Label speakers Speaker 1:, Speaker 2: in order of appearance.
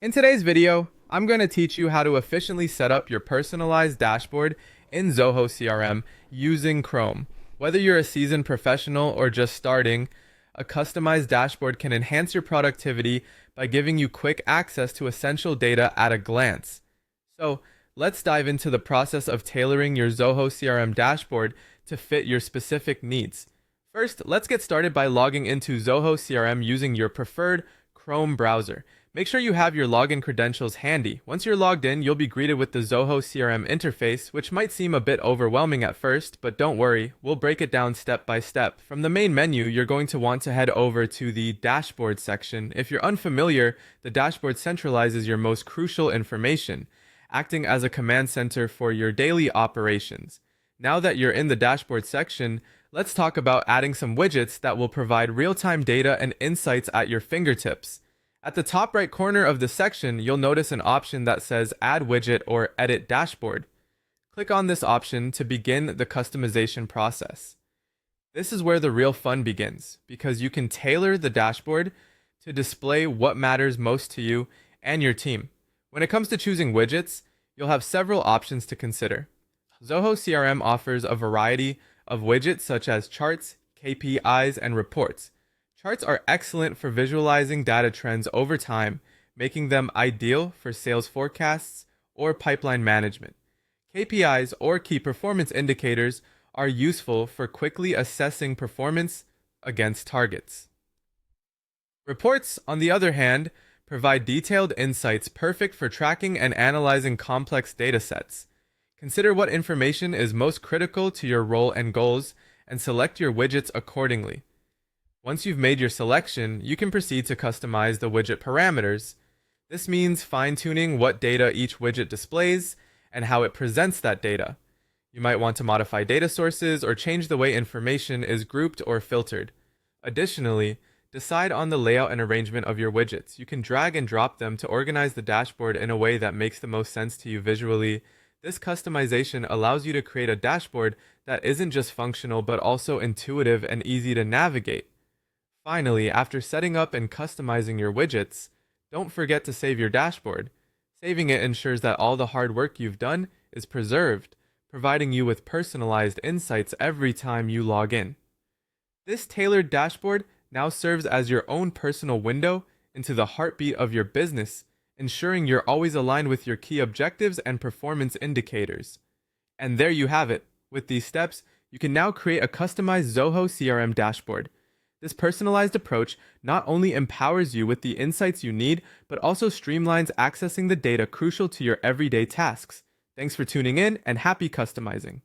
Speaker 1: In today's video, I'm going to teach you how to efficiently set up your personalized dashboard in Zoho CRM using Chrome. Whether you're a seasoned professional or just starting, a customized dashboard can enhance your productivity by giving you quick access to essential data at a glance. So, let's dive into the process of tailoring your Zoho CRM dashboard to fit your specific needs. First, let's get started by logging into Zoho CRM using your preferred Chrome browser. Make sure you have your login credentials handy. Once you're logged in, you'll be greeted with the Zoho CRM interface, which might seem a bit overwhelming at first, but don't worry, we'll break it down step by step. From the main menu, you're going to want to head over to the Dashboard section. If you're unfamiliar, the dashboard centralizes your most crucial information, acting as a command center for your daily operations. Now that you're in the Dashboard section, let's talk about adding some widgets that will provide real-time data and insights at your fingertips. At the top right corner of the section, you'll notice an option that says Add Widget or Edit Dashboard. Click on this option to begin the customization process. This is where the real fun begins, because you can tailor the dashboard to display what matters most to you and your team. When it comes to choosing widgets, you'll have several options to consider. Zoho CRM offers a variety of widgets such as charts, KPIs, and reports. Charts are excellent for visualizing data trends over time, making them ideal for sales forecasts or pipeline management. KPIs or key performance indicators are useful for quickly assessing performance against targets. Reports, on the other hand, provide detailed insights perfect for tracking and analyzing complex data sets. Consider what information is most critical to your role and goals and select your widgets accordingly. Once you've made your selection, you can proceed to customize the widget parameters. This means fine-tuning what data each widget displays and how it presents that data. You might want to modify data sources or change the way information is grouped or filtered. Additionally, decide on the layout and arrangement of your widgets. You can drag and drop them to organize the dashboard in a way that makes the most sense to you visually. This customization allows you to create a dashboard that isn't just functional but also intuitive and easy to navigate. Finally, after setting up and customizing your widgets, don't forget to save your dashboard. Saving it ensures that all the hard work you've done is preserved, providing you with personalized insights every time you log in. This tailored dashboard now serves as your own personal window into the heartbeat of your business, ensuring you're always aligned with your key objectives and performance indicators. And there you have it. With these steps, you can now create a customized Zoho CRM dashboard. This personalized approach not only empowers you with the insights you need, but also streamlines accessing the data crucial to your everyday tasks. Thanks for tuning in and happy customizing.